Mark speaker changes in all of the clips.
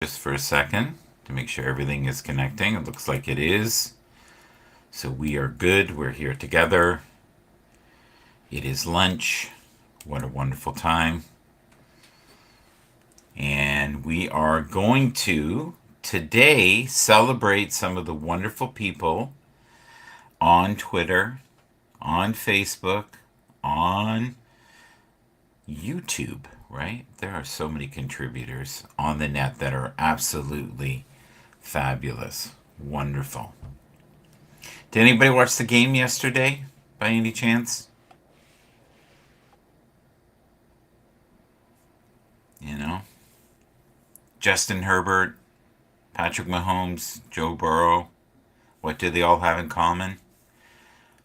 Speaker 1: Just for a second to make sure everything is connecting. It looks like it is. So we are good. We're here together. It is lunch. What a wonderful time. And we are going to today celebrate some of the wonderful people on Twitter, on Facebook, on YouTube, right? There are so many contributors on the net that are absolutely fabulous. Wonderful. Did anybody watch the game yesterday by any chance? You know, Justin Herbert, Patrick Mahomes, Joe Burrow, what do they all have in common?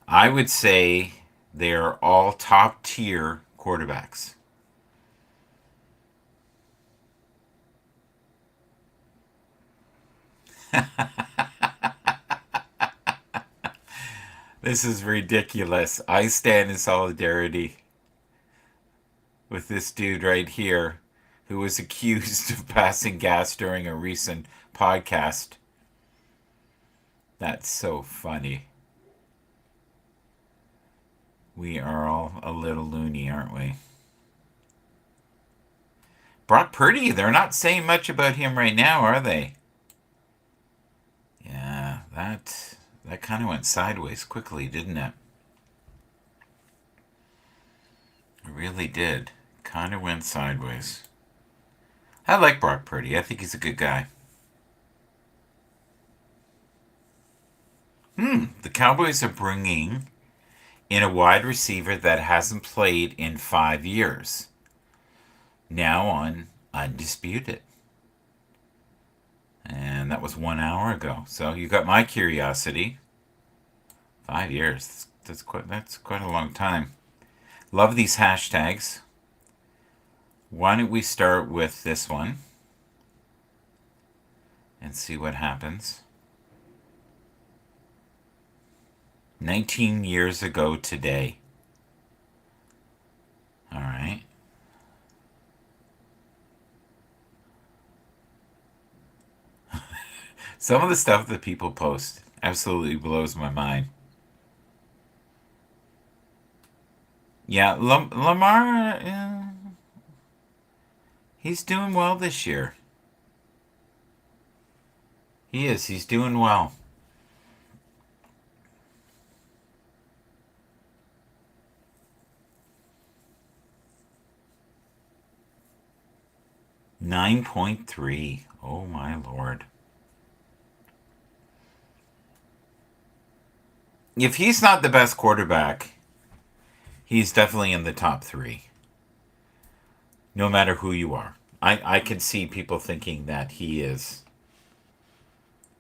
Speaker 1: I would say they're all top tier quarterbacks. This is ridiculous. I stand in solidarity with this dude right here who was accused of passing gas during a recent podcast. That's so funny. We are all a little loony, aren't we? Brock Purdy, they're not saying much about him right now, are they? Yeah, that kind of went sideways quickly, didn't it? It really did. Kind of went sideways. I like Brock Purdy. I think he's a good guy. The Cowboys are bringing in a wide receiver that hasn't played in 5 years. Now on Undisputed. And that was 1 hour ago. So you got my curiosity. 5 years. That's quite a long time. Love these hashtags. Why don't we start with this one and see what happens? 19 years ago today. All right. Some of the stuff that people post absolutely blows my mind. Yeah, Lamar, he's doing well this year. He is. He's doing well. 9.3. Oh my lord. If he's not the best quarterback, he's definitely in the top three, no matter who you are. I can see people thinking that he is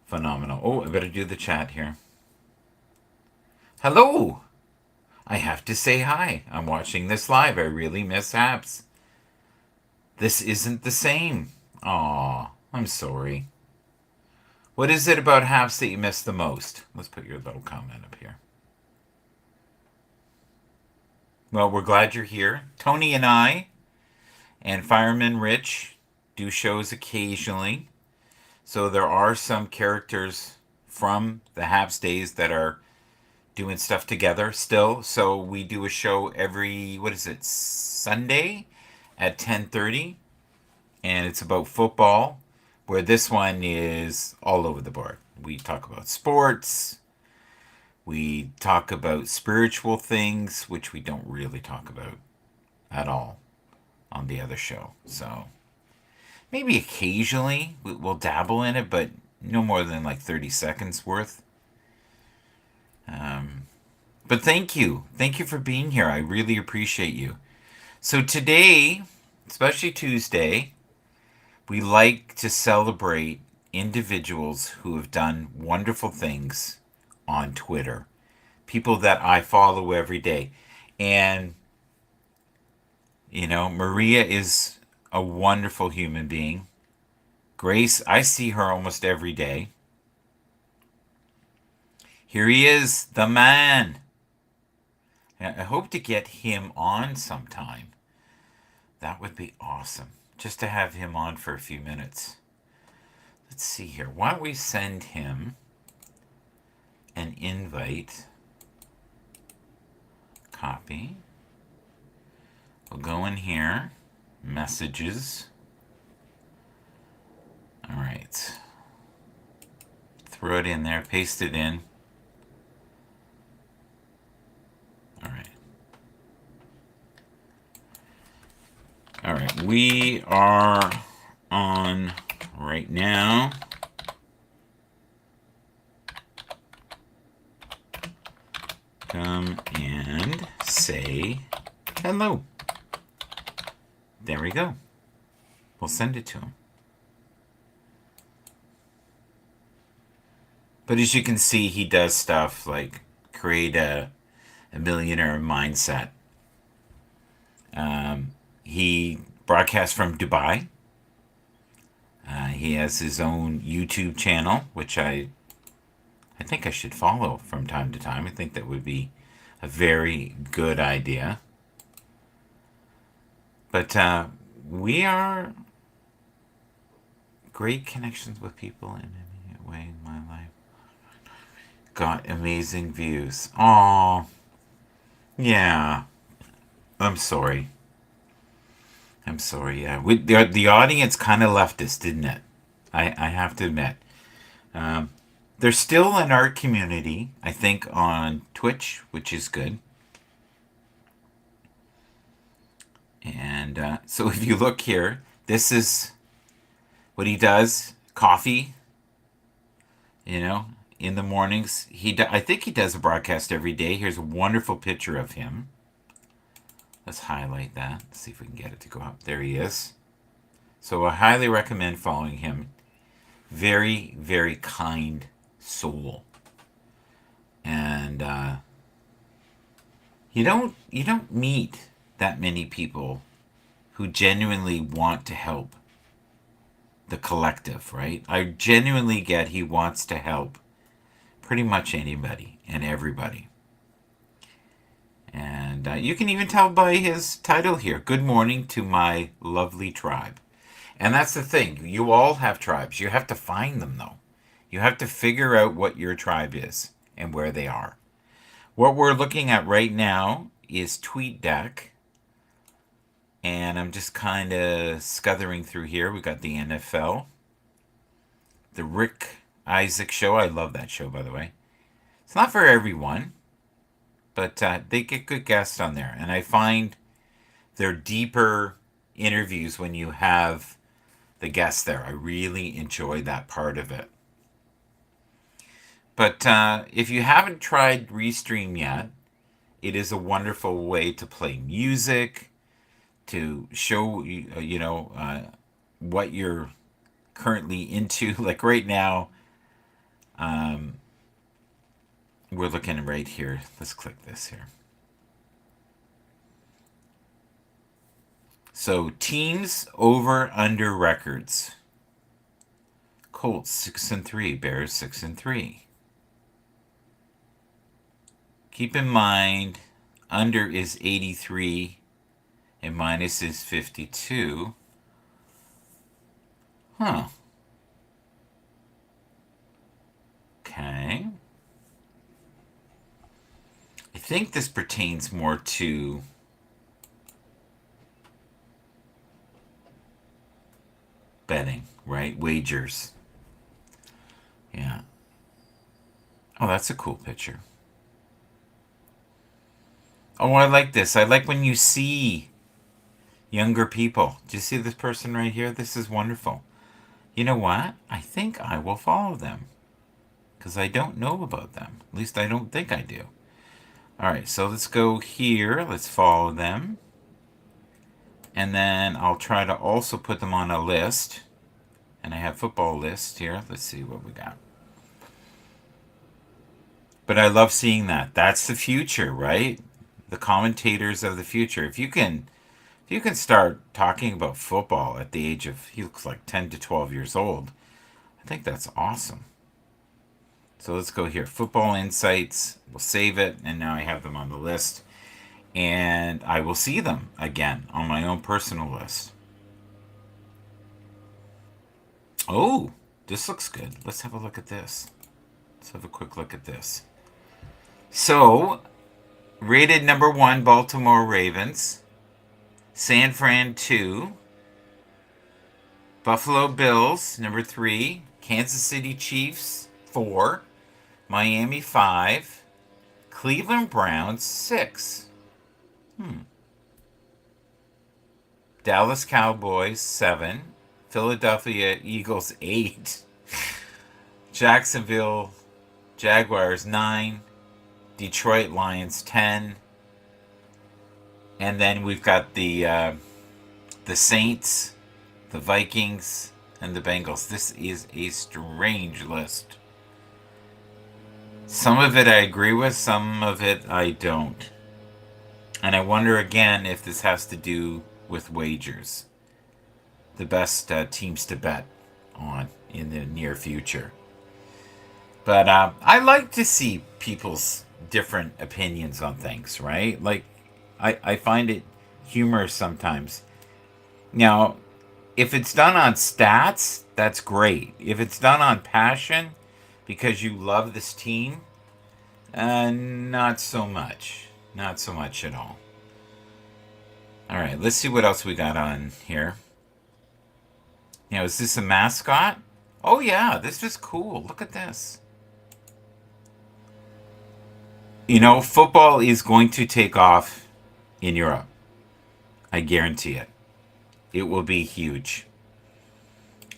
Speaker 1: phenomenal. Oh, I better do the chat here. Hello! I have to say hi. I'm watching this live. I really miss Habs. This isn't the same. Aw, I'm sorry. What is it about Habs that you miss the most? Let's put your little comment up here. Well, we're glad you're here. Tony and I and Fireman Rich do shows occasionally. So there are some characters from the Habs days that are doing stuff together still. So we do a show every, what is it, Sunday at 10:30, and it's about football, where this one is all over the board. We talk about sports, we talk about spiritual things, which we don't really talk about at all on the other show. So maybe occasionally we'll dabble in it, but no more than like 30 seconds worth. But thank you. Thank you for being here. I really appreciate you. So today, especially Tuesday, we like to celebrate individuals who have done wonderful things on Twitter. People that I follow every day. And, Maria is a wonderful human being. Grace, I see her almost every day. Here he is, the man. I hope to get him on sometime. That would be awesome. Just to have him on for a few minutes. let's see here. Why don't we send him an invite? Copy. We'll go in here. Messages. All right. Throw it in there. Paste it in. All right. All right. We are on right now. Come and say hello. There we go. We'll send it to him. But as you can see, he does stuff like create a millionaire mindset. He broadcasts from Dubai. He has his own YouTube channel, which I think I should follow from time to time. I think that would be a very good idea. But we are great connections with people in a way in my life. Got amazing views. Aw. Yeah. I'm sorry. Yeah. The audience kind of left us, didn't it? I have to admit. There's still an art community, I think, on Twitch, which is good. And so if you look here, this is what he does. Coffee, in the mornings. I think he does a broadcast every day. Here's a wonderful picture of him. Let's highlight that. Let's see if we can get it to go up. There he is. So I highly recommend following him. Very, very kind soul. And you don't meet that many people who genuinely want to help the collective, right? I genuinely get he wants to help pretty much anybody and everybody. And you can even tell by his title here, Good Morning to My Lovely Tribe. And that's the thing. You all have tribes. You have to find them, though. You have to figure out what your tribe is and where they are. What we're looking at right now is TweetDeck. And I'm just kind of scuttering through here. We got the NFL. The Rick Isaac Show. I love that show, by the way. It's not for everyone. But they get good guests on there. And I find they're deeper interviews when you have the guests there. I really enjoy that part of it. But if you haven't tried Restream yet, it is a wonderful way to play music, to show, what you're currently into. Like right now, we're looking right here. Let's click this here. So teams over under records. Colts 6-3, Bears 6-3. Keep in mind, under is 83 and minus is 52. Huh. Okay. I think this pertains more to betting, right? Wagers. Yeah. Oh, that's a cool picture. Oh, I like this. I like when you see younger people. Do you see this person right here? This is wonderful. You know what? I think I will follow them. Because I don't know about them. At least I don't think I do. Alright, so let's go here. Let's follow them. And then I'll try to also put them on a list. And I have football lists here. Let's see what we got. But I love seeing that. That's the future, right? The commentators of the future. If you can start talking about football at the age of, he looks like 10 to 12 years old, I think that's awesome. So let's go here. Football Insights. We'll save it. And now I have them on the list. And I will see them again on my own personal list. Oh, This looks good. Let's have a look at this. Let's have a quick look at this. So, rated number 1, Baltimore Ravens. San Fran 2. Buffalo Bills, number 3. Kansas City Chiefs, 4. Miami, 5. Cleveland Browns, 6. Dallas Cowboys, 7. Philadelphia Eagles, 8. Jacksonville Jaguars, 9. Detroit Lions, 10. And then we've got the Saints, the Vikings, and the Bengals. This is a strange list. Some of it I agree with, some of it I don't. And I wonder again if this has to do with wagers. The best teams to bet on in the near future. But I like to see people's different opinions on things, right? Like, I find it humorous sometimes. Now, if it's done on stats, that's great. If it's done on passion, because you love this team, not so much. Not so much at all. All right, let's see what else we got on here. Now, is this a mascot? Oh, yeah, this is cool. Look at this. You know, football is going to take off in Europe. I guarantee it. It will be huge.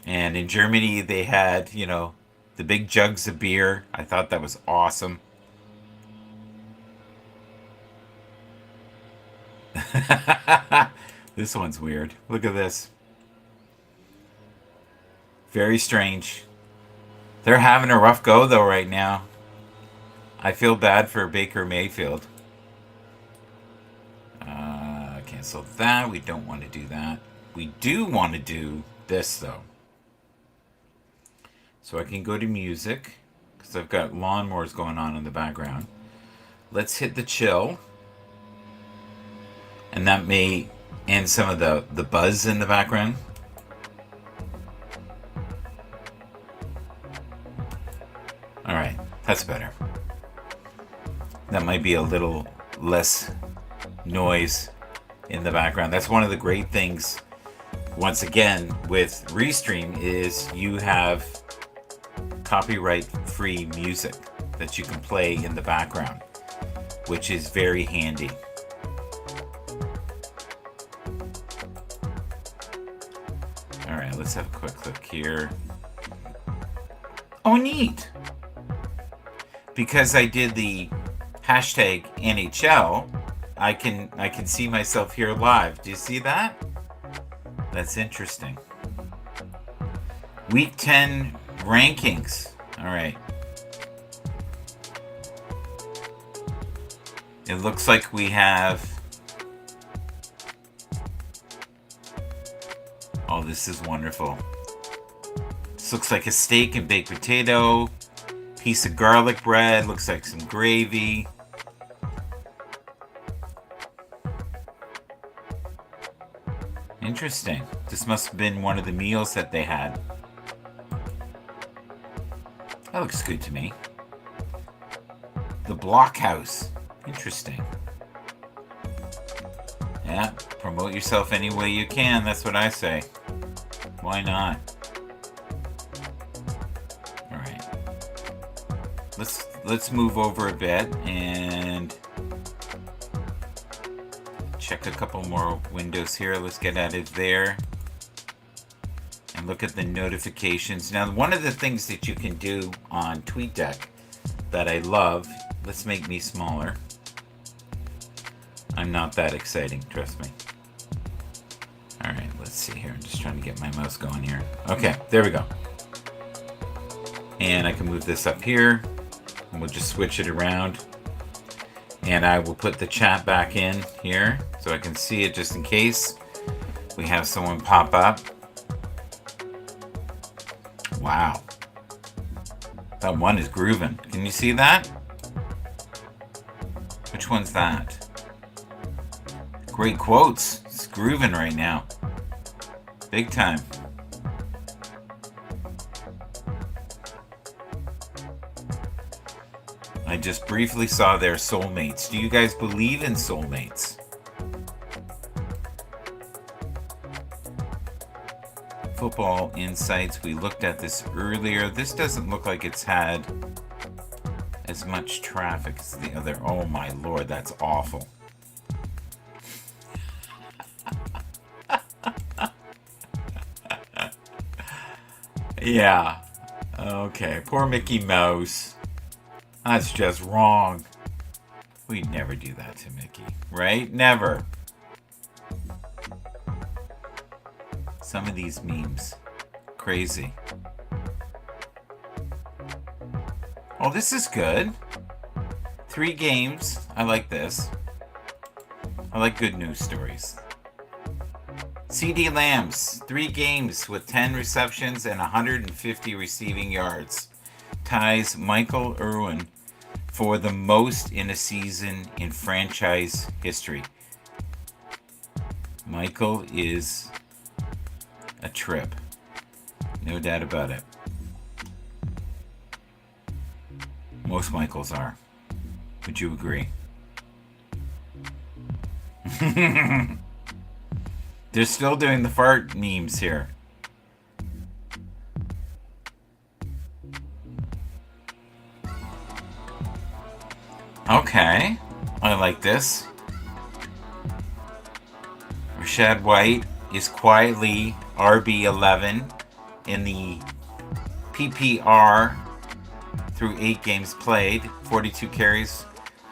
Speaker 1: And in Germany, they had, you know, the big jugs of beer. I thought that was awesome. This one's weird. Look at this. Very strange. They're having a rough go, though, right now. I feel bad for Baker Mayfield. Cancel that. We don't want to do that. We do want to do this, though. So I can go to music, because I've got lawnmowers going on in the background. Let's hit the chill. And that may end some of the buzz in the background. Alright, that's better. That might be a little less noise in the background. That's one of the great things, once again, with Restream, is you have copyright-free music that you can play in the background, which is very handy. Alright, let's have a quick look here. Oh, neat! Because I did the hashtag NHL, I can see myself here live. Do you see that? That's interesting. Week 10 rankings. All right. It looks like we have... Oh, this is wonderful. This looks like a steak and baked potato. Piece of garlic bread. Looks like some gravy. Interesting. This must have been one of the meals that they had. That looks good to me. The Blockhouse. Interesting. Yeah, promote yourself any way you can. That's what I say. Why not? All right. Let's move over a bit and check a couple more windows here. Let's get at it there. And look at the notifications. Now, one of the things that you can do on TweetDeck that I love, let's make me smaller. I'm not that exciting, trust me. All right, let's see here. I'm just trying to get my mouse going here. Okay, there we go. And I can move this up here. And we'll just switch it around. And I will put the chat back in here so I can see it just in case we have someone pop up. Wow. That one is grooving. Can you see that? Which one's that? Great quotes. It's grooving right now. Big time. I just briefly saw their soulmates. Do you guys believe in soulmates? Football Insights. We looked at this earlier. This doesn't look like it's had as much traffic as the other. Oh my lord, that's awful. Yeah. Okay. Poor Mickey Mouse. That's just wrong. We'd never do that to Mickey, right? Never. Some of these memes. Crazy. Oh, this is good. 3 games. I like this. I like good news stories. CeeDee Lamb's 3 games with 10 receptions and 150 receiving yards ties Michael Irvin for the most in a season in franchise history. Michael is a trip. No doubt about it. Most Michaels are. Would you agree? They're still doing the fart memes here. Okay. I like this. Rachaad White is quietly RB11 in the PPR through 8 games played. 42 carries,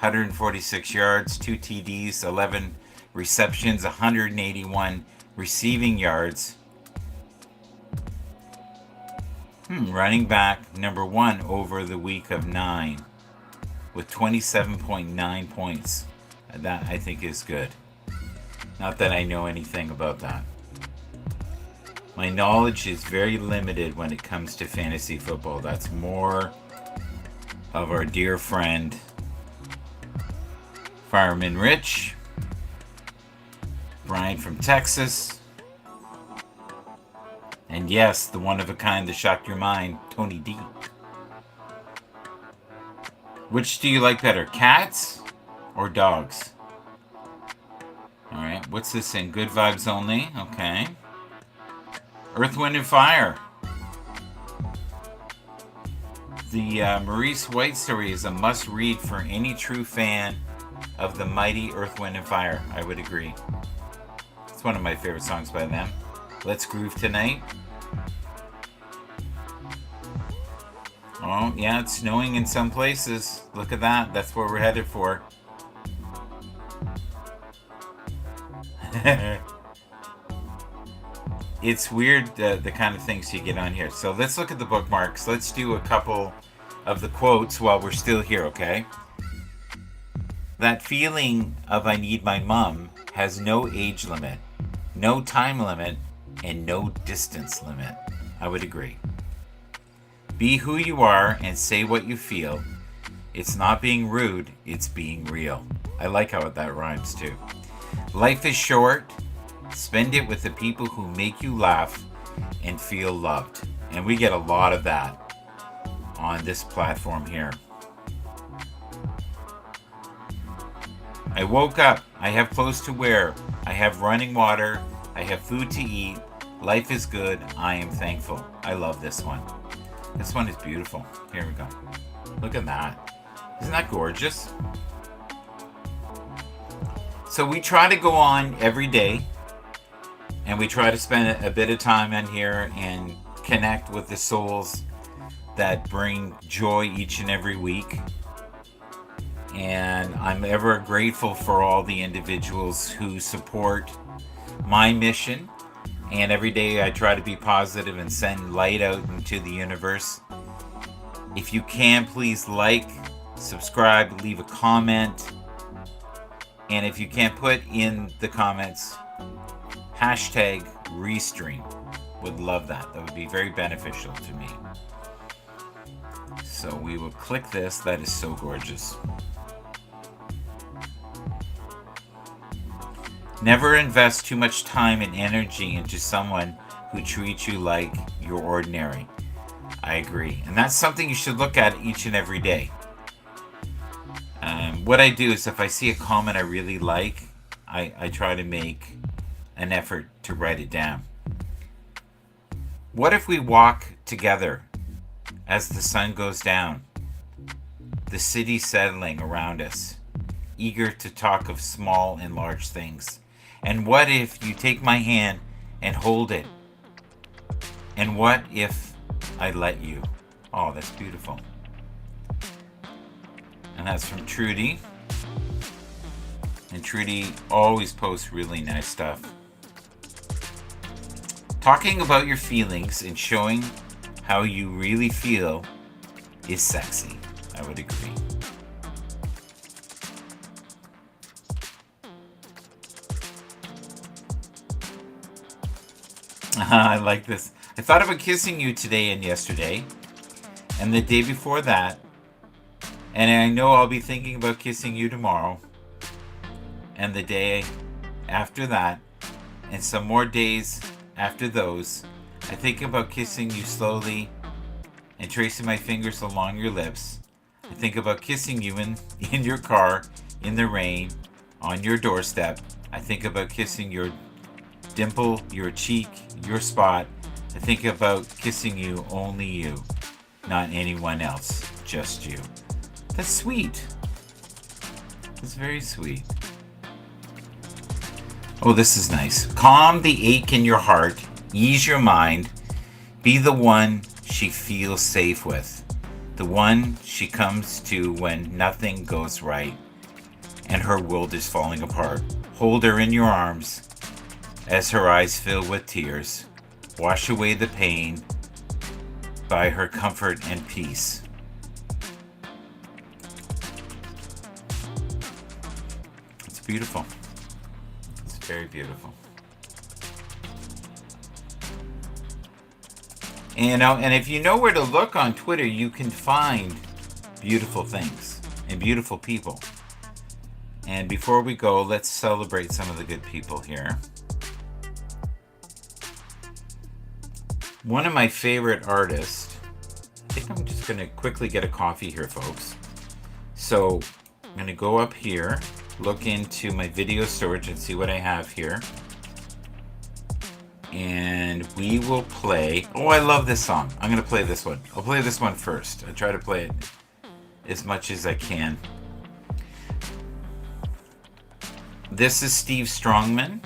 Speaker 1: 146 yards, 2 TDs, 11 receptions, 181 receiving yards. Running back number 1 over the week of 9 with 27.9 points. That I think is good. Not that I know anything about that. My knowledge is very limited when it comes to fantasy football. That's more of our dear friend Fireman Rich, Brian from Texas, and yes, the one of a kind that shocked your mind, Tony D. Which do you like better, cats or dogs? Alright, what's this in? Good vibes only. Okay. Earth, Wind, and Fire. The Maurice White story is a must-read for any true fan of the mighty Earth, Wind, and Fire. I would agree. It's one of my favorite songs by them. Let's Groove Tonight. Oh, yeah, it's snowing in some places. Look at that. That's what we're headed for. It's weird the kind of things you get on here. So let's look at the bookmarks. Let's do a couple of the quotes while we're still here, okay? That feeling of I need my mom has no age limit, no time limit, and no distance limit. I would agree. Be who you are and say what you feel. It's not being rude, it's being real. I like how that rhymes too. Life is short. Spend it with the people who make you laugh and feel loved. And we get a lot of that on this platform here. I woke up. I have clothes to wear. I have running water. I have food to eat. Life is good. I am thankful. I love this one. This one is beautiful. Here we go. Look at that. Isn't that gorgeous? So we try to go on every day. And we try to spend a bit of time in here and connect with the souls that bring joy each and every week. And I'm ever grateful for all the individuals who support my mission. And every day I try to be positive and send light out into the universe. If you can, please like, subscribe, leave a comment. And if you can, put in the comments hashtag Restream. Would love that. That would be very beneficial to me. So we will click this. That is so gorgeous. Never invest too much time and energy into someone who treats you like you're ordinary. I agree. And that's something you should look at each and every day. what I do is if I see a comment I really like, I try to make an effort to write it down. What if we walk together as the sun goes down, the city settling around us, eager to talk of small and large things? And what if you take my hand and hold it? And what if I let you? Oh, that's beautiful. And that's from Trudy. And Trudy always posts really nice stuff. Talking about your feelings and showing how you really feel is sexy. I would agree. I like this. I thought about kissing you today and yesterday, and the day before that, and I know I'll be thinking about kissing you tomorrow, and the day after that, and some more days after those. I think about kissing you slowly and tracing my fingers along your lips. I think about kissing you in your car, in the rain, on your doorstep. I think about kissing your dimple, your cheek, your spot. I think about kissing you, only you, not anyone else, just you. That's sweet. That's very sweet. Oh, this is nice. Calm the ache in your heart, ease your mind, be the one she feels safe with, the one she comes to when nothing goes right and her world is falling apart. Hold her in your arms as her eyes fill with tears. Wash away the pain by her comfort and peace. It's beautiful. It's very beautiful. And if you know where to look on Twitter, you can find beautiful things and beautiful people. And before we go, let's celebrate some of the good people here. One of my favorite artists, I think I'm just going to quickly get a coffee here, folks. So I'm going to go up here, look into my video storage and see what I have here. And we will play, oh, I love this song. I'm going to play this one. I'll play this one first. I try to play it as much as I can. This is Steve Strongman.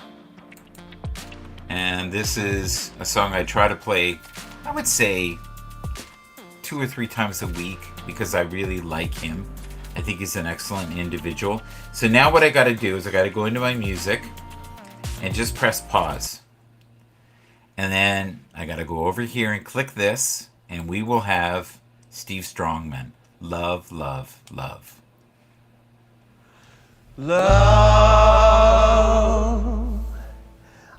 Speaker 1: And this is a song I try to play, I would say, 2 or 3 times a week because I really like him. I think he's an excellent individual. So now what I got to do is I got to go into my music and just press pause. And then I got to go over here and click this, and we will have Steve Strongman. Love, love, love.
Speaker 2: Love,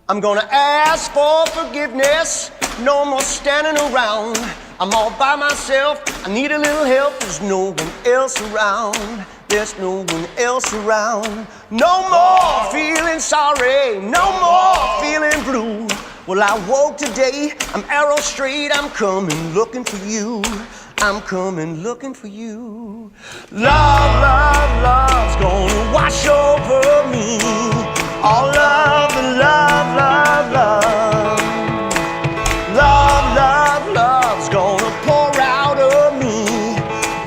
Speaker 2: I'm gonna ask for forgiveness. No more standing around. I'm all by myself. I need a little help. There's no one else around. There's no one else around. No more feeling sorry. No more feeling blue. Well, I woke today. I'm arrow straight. I'm coming looking for you. I'm coming looking for you. Love, love, love's gonna wash over me. All love, love, love, love. Love, love, love's gonna pour out of me.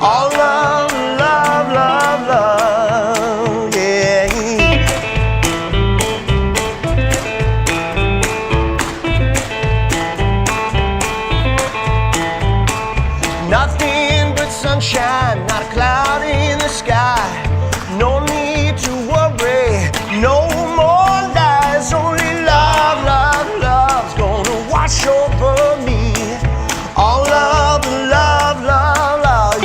Speaker 2: All love, love, love, love, yeah. Nothing but sunshine, not a cloud in the sky. No need to worry, no more lies. Only love, love, love's gonna wash over me. All love, love, love, love.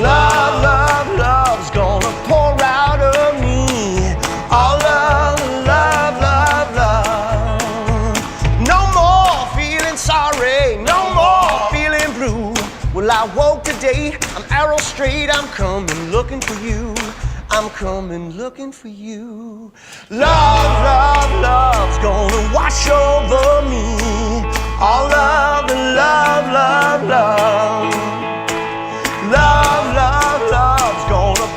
Speaker 2: Love, love, love's gonna pour out of me. All love, love, love, love. No more feeling sorry, no more feeling blue. Well, I woke today, I'm arrow straight, I'm coming looking for you. I'm coming looking for you. Love, love, love's gonna wash over me. All love, love, love, love. Love, love, love's gonna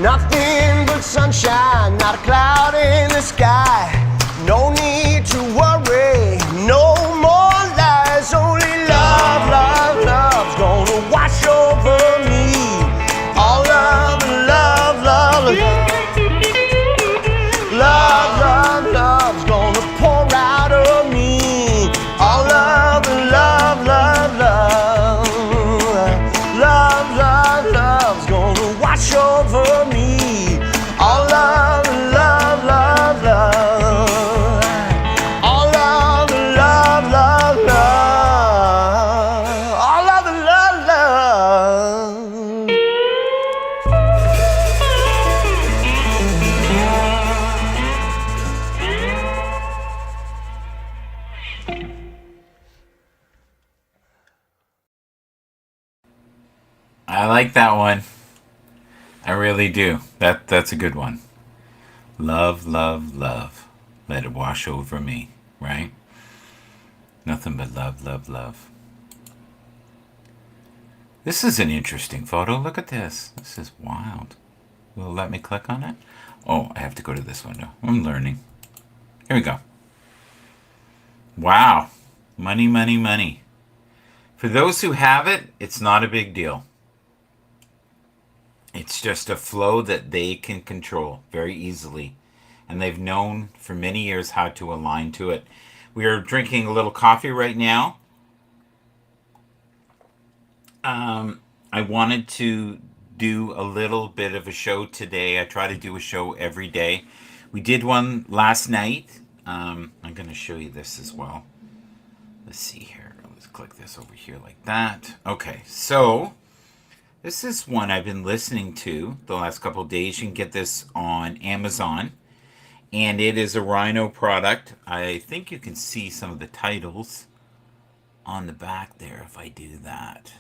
Speaker 2: Nothing but sunshine, not a cloud in the sky. No need to worry, no more lies. Only love, love, love's gonna wash over me. All love, love, love, love, love, love's gonna pour out of me. All love, love, love, love, love, love, love's gonna wash over me. All love, love, love, love. All love, love, love, love. All love, love, love.
Speaker 1: I like that one. I really do. That's a good one. Love, love, love. Let it wash over me, right? Nothing but love, love, love. This is an interesting photo. Look at this. This is wild. Will it let me click on it? Oh, I have to go to this window. I'm learning. Here we go. Wow. Money, money, money. For those who have it, it's not a big deal. It's just a flow that they can control very easily. And they've known for many years how to align to it. We are drinking a little coffee right now. I wanted to do a little bit of a show today. I try to do a show every day. We did one last night. I'm going to show you this as well. Let's see here. Let's click this over here like that. Okay, so this is one I've been listening to the last couple of days. You can get this on Amazon. And it is a Rhino product. I think you can see some of the titles on the back there if I do that.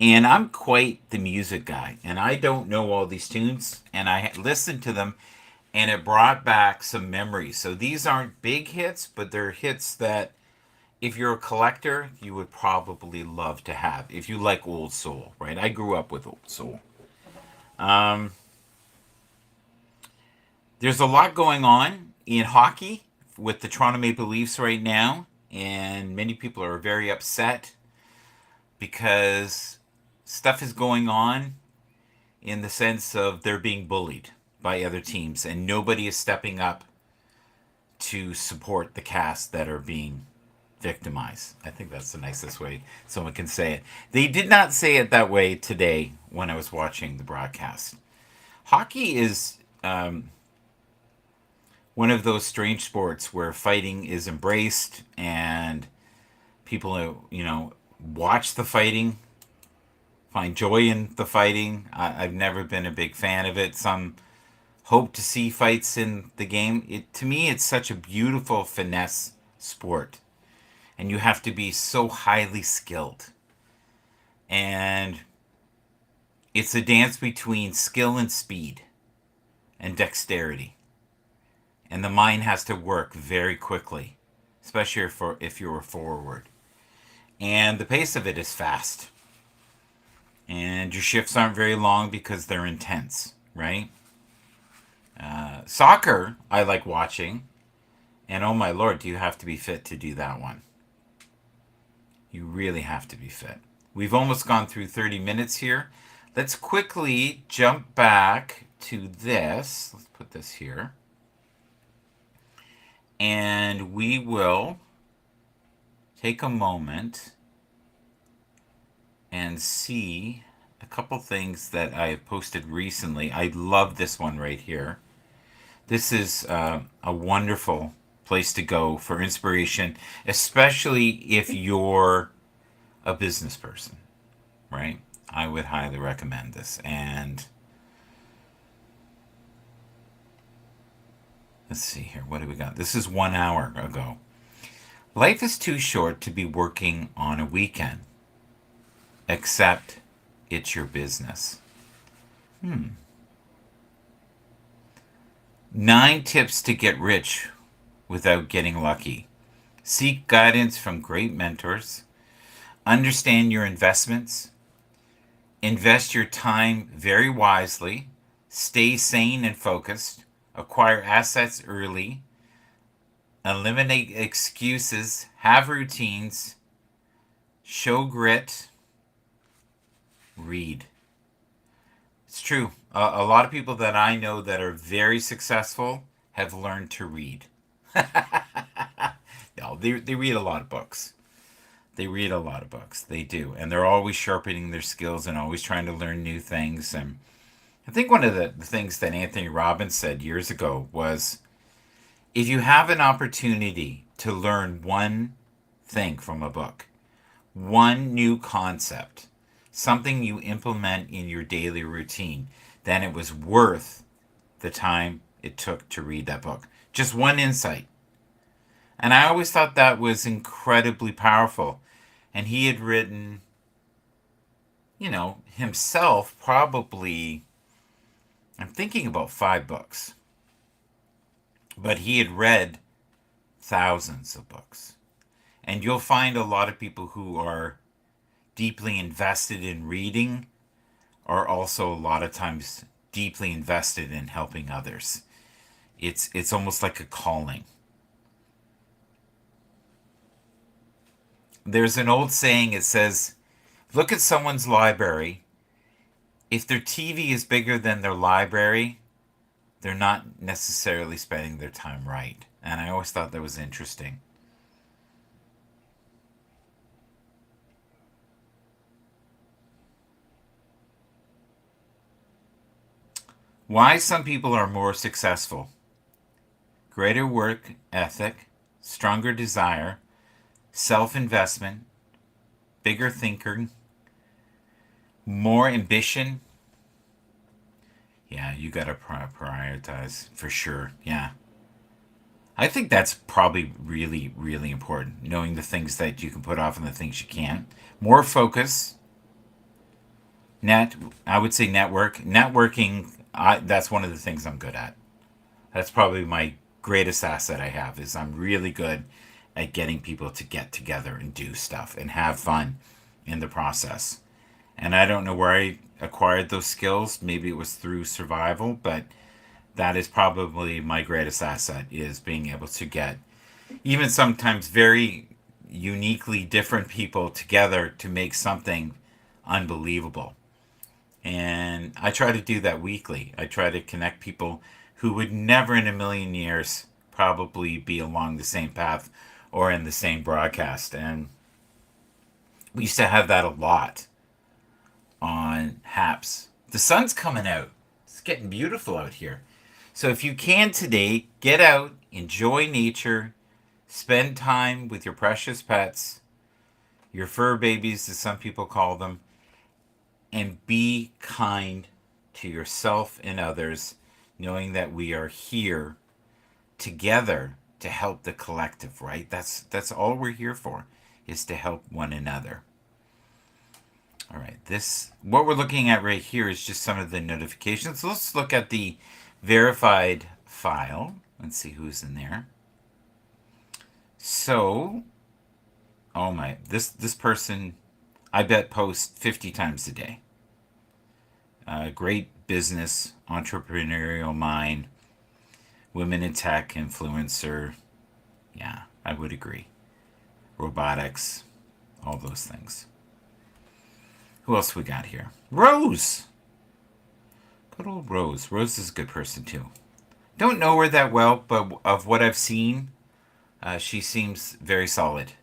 Speaker 1: And I'm quite the music guy. And I don't know all these tunes. And I listened to them. And it brought back some memories. So these aren't big hits. But they're hits that if you're a collector, you would probably love to have. If you like old soul, right? I grew up with old soul. There's a lot going on in hockey with the Toronto Maple Leafs right now. And many people are very upset because stuff is going on in the sense of they're being bullied by other teams. And nobody is stepping up to support the cast that are being victimized. I think that's the nicest way someone can say it. They did not say it that way today when I was watching the broadcast. Hockey is one of those strange sports where fighting is embraced and people, watch the fighting, find joy in the fighting. I've never been a big fan of it. Some hope to see fights in the game. To me, it's such a beautiful finesse sport. And you have to be so highly skilled. And it's a dance between skill and speed and dexterity. And the mind has to work very quickly, especially if you're a forward. And the pace of it is fast. And your shifts aren't very long because they're intense, right? Soccer, I like watching. And oh my lord, do you have to be fit to do that one. You really have to be fit. We've almost gone through 30 minutes here. Let's quickly jump back to this. Let's put this here. And we will take a moment and see a couple things that I have posted recently. I love this one right here. This is a wonderful place to go for inspiration, especially if you're a business person, right? I would highly recommend this. And let's see here. What do we got? This is 1 hour ago. Life is too short to be working on a weekend, except it's your business. 9 tips to get rich without getting lucky. Seek guidance from great mentors. Understand your investments. Invest your time very wisely, stay sane and focused, acquire assets early, eliminate excuses, have routines, show grit, read. It's true. A lot of people that I know that are very successful have learned to read. No, they read a lot of books. They read a lot of books. They do. And they're always sharpening their skills and always trying to learn new things. And I think one of the things that Anthony Robbins said years ago was if you have an opportunity to learn one thing from a book, one new concept, something you implement in your daily routine, then it was worth the time it took to read that book. Just one insight. And I always thought that was incredibly powerful. And he had written, himself probably, I'm thinking about 5 books. But he had read thousands of books. And you'll find a lot of people who are deeply invested in reading are also a lot of times deeply invested in helping others. It's almost like a calling. There's an old saying, it says, look at someone's library. If their TV is bigger than their library, they're not necessarily spending their time right. And I always thought that was interesting. Why some people are more successful. Greater work ethic, stronger desire, self-investment, bigger thinking, more ambition. Yeah, you got to prioritize for sure. Yeah. I think that's probably really, really important, knowing the things that you can put off and the things you can't. More focus. I would say networking. That's one of the things I'm good at. That's probably my greatest asset I have is I'm really good at getting people to get together and do stuff and have fun in the process. And I don't know where I acquired those skills. Maybe it was through survival, but that is probably my greatest asset is being able to get even sometimes very uniquely different people together to make something unbelievable. And I try to do that weekly. I try to connect people who would never in a million years probably be along the same path or in the same broadcast. And we used to have that a lot on HAPS. The sun's coming out. It's getting beautiful out here. So if you can today, get out, enjoy nature, spend time with your precious pets, your fur babies, as some people call them, and be kind to yourself and others, knowing that we are here together to help the collective, right? That's all we're here for, is to help one another. All right, what we're looking at right here is just some of the notifications. So let's look at the verified file. Let's see who's in there. So, oh my, this person, I bet, posts 50 times a day. Great business, entrepreneurial mind, women in tech, influencer. Yeah, I would agree. Robotics, all those things. Who else we got here? Rose. Good old Rose. Rose is a good person too. Don't know her that well, but of what I've seen, she seems very solid.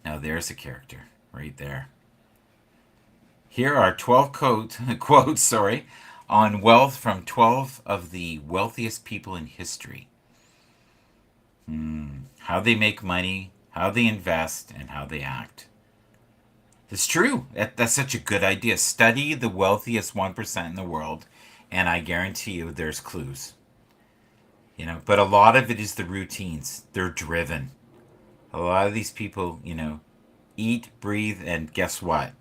Speaker 1: Now there's a character right there. Here are 12 quotes on wealth from 12 of the wealthiest people in history. How they make money, how they invest, and how they act. It's true. That's such a good idea. Study the wealthiest 1% in the world, and I guarantee you there's clues. But a lot of it is the routines. They're driven. A lot of these people, eat, breathe, and guess what?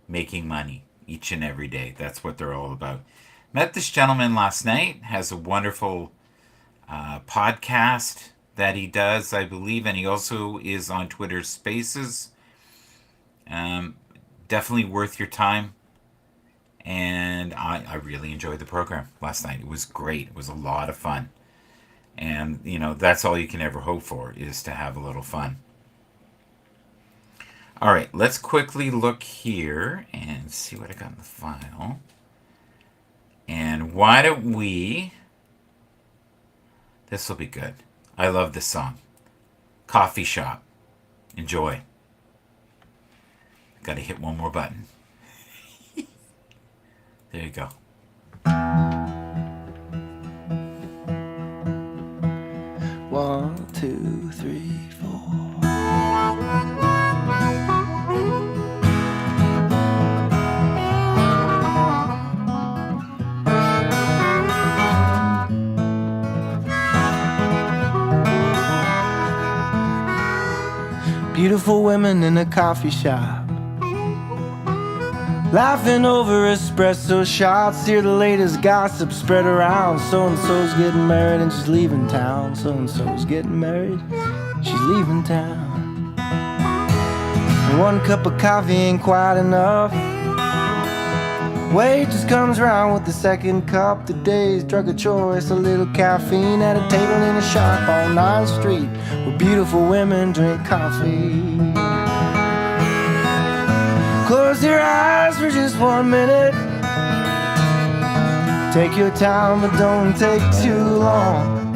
Speaker 1: Making money each and every day. That's what they're all about. Met this gentleman last night. Has a wonderful podcast that he does, I believe, and he also is on Twitter Spaces. Definitely worth your time. And I really enjoyed the program last night. It was great. It was a lot of fun. And, that's all you can ever hope for, is to have a little fun. All right, let's quickly look here and see what I got in the file. And why don't we... This will be good. I love this song. Coffee Shop. Enjoy. Got to hit one more button. There you go.
Speaker 2: 1, 2, 3, 4. Beautiful women in a coffee shop, laughing over espresso shots. Hear the latest gossip spread around. So-and-so's getting married and she's leaving town. So-and-so's getting married, she's leaving town. And one cup of coffee ain't quite enough. Waitress comes round with the second cup. Today's drug of choice, a little caffeine. At a table in a shop on 9th Street, where beautiful women drink coffee. Close your eyes for just 1 minute. Take your time, but don't take too long.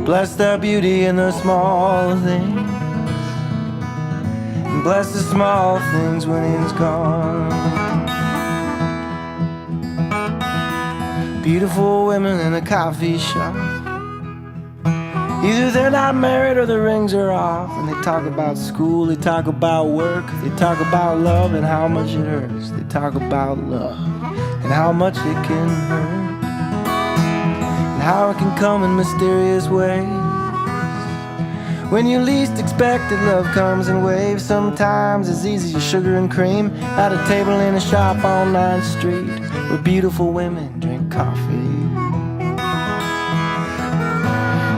Speaker 2: Bless the beauty in the small things, and bless the small things when it's gone. Beautiful women in a coffee shop. Either they're not married or the rings are off. And they talk about school, they talk about work, they talk about love and how much it hurts. They talk about love and how much it can hurt, and how it can come in mysterious ways. When you least expect it, love comes in waves. Sometimes as easy as sugar and cream. At a table in a shop on 9th Street, where beautiful women drink coffee.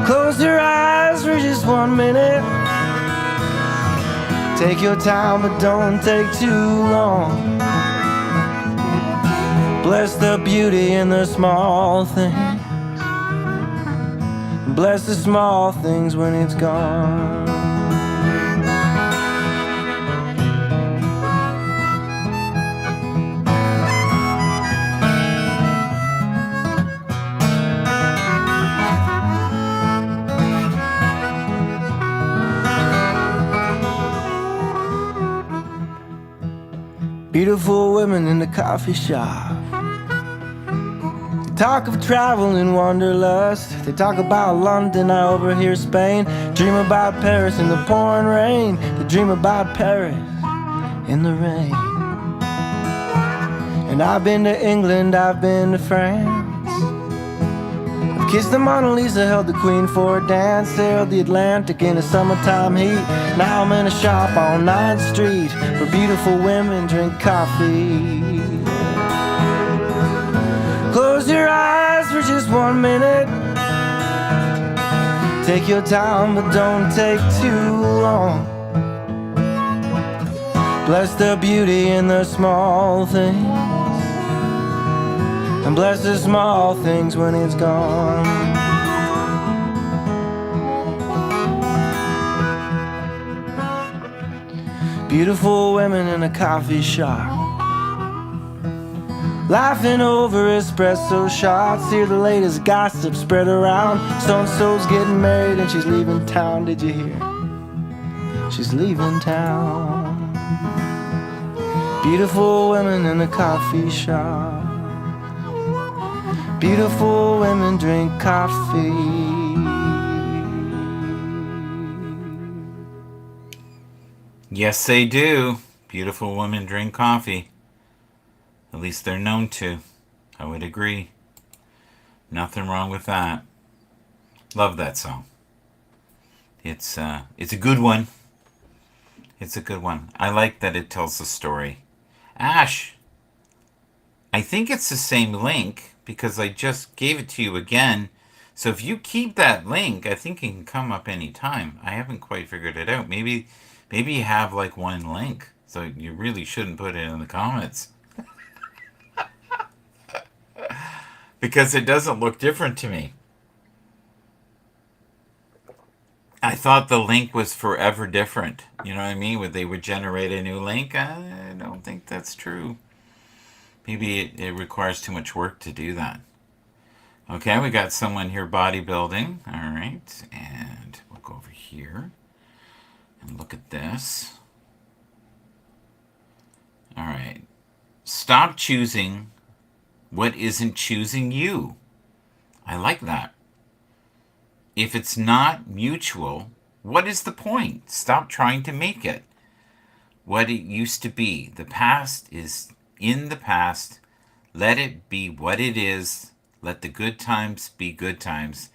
Speaker 2: Close your eyes for just 1 minute. Take your time, but don't take too long. Bless the beauty in the small things, and bless the small things when it's gone. Beautiful women in the coffee shop. They talk of travel and wanderlust. They talk about London, I overhear Spain. Dream about Paris in the pouring rain. They dream about Paris in the rain. And I've been to England, I've been to France. I've kissed the Mona Lisa, held the Queen for a dance. Sailed the Atlantic in the summertime heat. Now I'm in a shop on 9th Street, where beautiful women drink coffee. Close your eyes for just 1 minute. Take your time, but don't take too long. Bless the beauty in the small things, and bless the small things when it's gone. Beautiful women in a coffee shop, laughing over espresso shots. Hear the latest gossip spread around. So-and-so's getting married and she's leaving town. Did you hear? She's leaving town. Beautiful women in a coffee shop. Beautiful women drink coffee.
Speaker 1: Yes, they do. Beautiful women drink coffee. At least they're known to. I would agree. Nothing wrong with that. Love that song. It's a good one. It's a good one. I like that it tells the story. Ash, I think it's the same link because I just gave it to you again. So if you keep that link, I think it can come up anytime. I haven't quite figured it out. Maybe you have like one link. So you really shouldn't put it in the comments. because it doesn't look different to me. I thought the link was forever different. You know what I mean? Would they would generate a new link? I don't think that's true. Maybe it requires too much work to do that. Okay, we got someone here bodybuilding. All right, and we'll go over here and look at this. All right. Stop choosing what isn't choosing you. I like that. If it's not mutual, what is the point? Stop trying to make it what it used to be. The past is in the past. Let it be what it is. Let the good times be good times,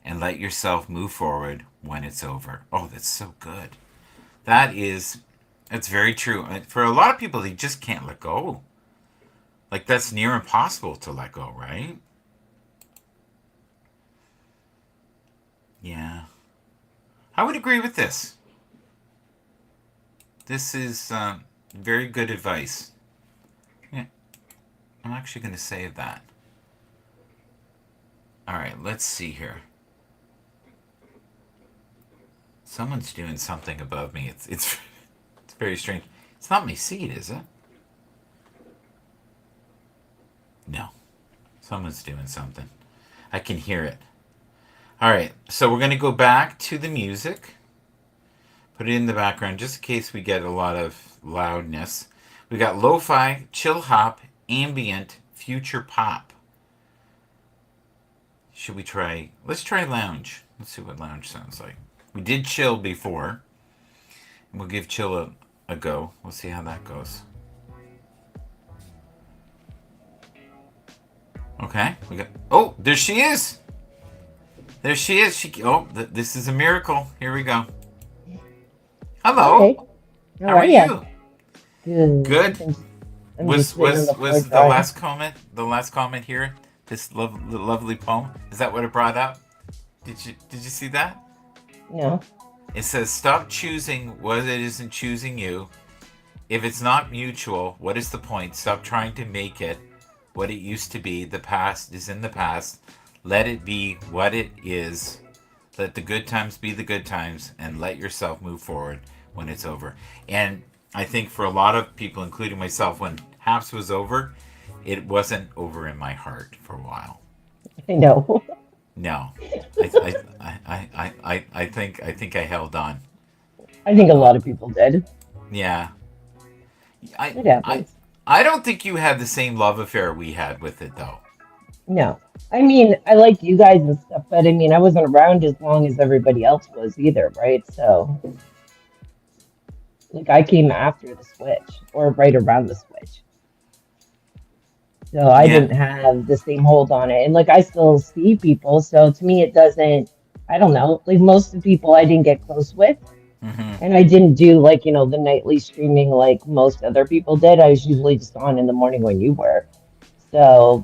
Speaker 1: and let yourself move forward when it's over. Oh, that's so good. That's very true. For a lot of people, they just can't let go. Like, that's near impossible to let go, right? Yeah. I would agree with this. This is very good advice. Yeah, I'm actually going to save that. All right, let's see here. Someone's doing something above me. It's very strange. It's not my seat, is it? No. Someone's doing something. I can hear it. All right, so we're going to go back to the music. Put it in the background just in case we get a lot of loudness. We got lo-fi, chill hop, ambient, future pop. Should we try? Let's try lounge. Let's see what lounge sounds like. We did chill before. We'll give chill a go. We'll see how that goes. Okay, we got. Oh, there she is. There she is. This is a miracle. Here we go. Hello.
Speaker 3: Hey,
Speaker 1: How are you?
Speaker 3: Good.
Speaker 1: Good.
Speaker 3: I'm
Speaker 1: Was
Speaker 3: just waiting on the
Speaker 1: was
Speaker 3: floor
Speaker 1: the last comment here? This lovely poem. Is that what it brought up? Did you see that?
Speaker 3: No.
Speaker 1: It says, "Stop choosing what it isn't choosing you. If it's not mutual, what is the point? Stop trying to make it what it used to be. The past is in the past. Let it be what it is. Let the good times be the good times, and let yourself move forward when it's over." And I think for a lot of people, including myself, when HAPS was over, it wasn't over in my heart for a while.
Speaker 3: I know.
Speaker 1: No, I think I held on.
Speaker 3: I think a lot of people did.
Speaker 1: Yeah,
Speaker 3: It
Speaker 1: I
Speaker 3: happens.
Speaker 1: I don't think you had the same love affair we had with it though.
Speaker 3: No. I mean, I like you guys and stuff, but I mean, I wasn't around as long as everybody else was either, right? So, like, I came after the switch or right around the switch. So I
Speaker 1: Yeah.
Speaker 3: didn't have the same hold on it. And like, I still see people. So to me, it doesn't, I don't know, like most of the people I didn't get close with.
Speaker 1: Hmm.
Speaker 3: And I didn't do like, the nightly streaming like most other people did. I was usually just on in the morning when you were. So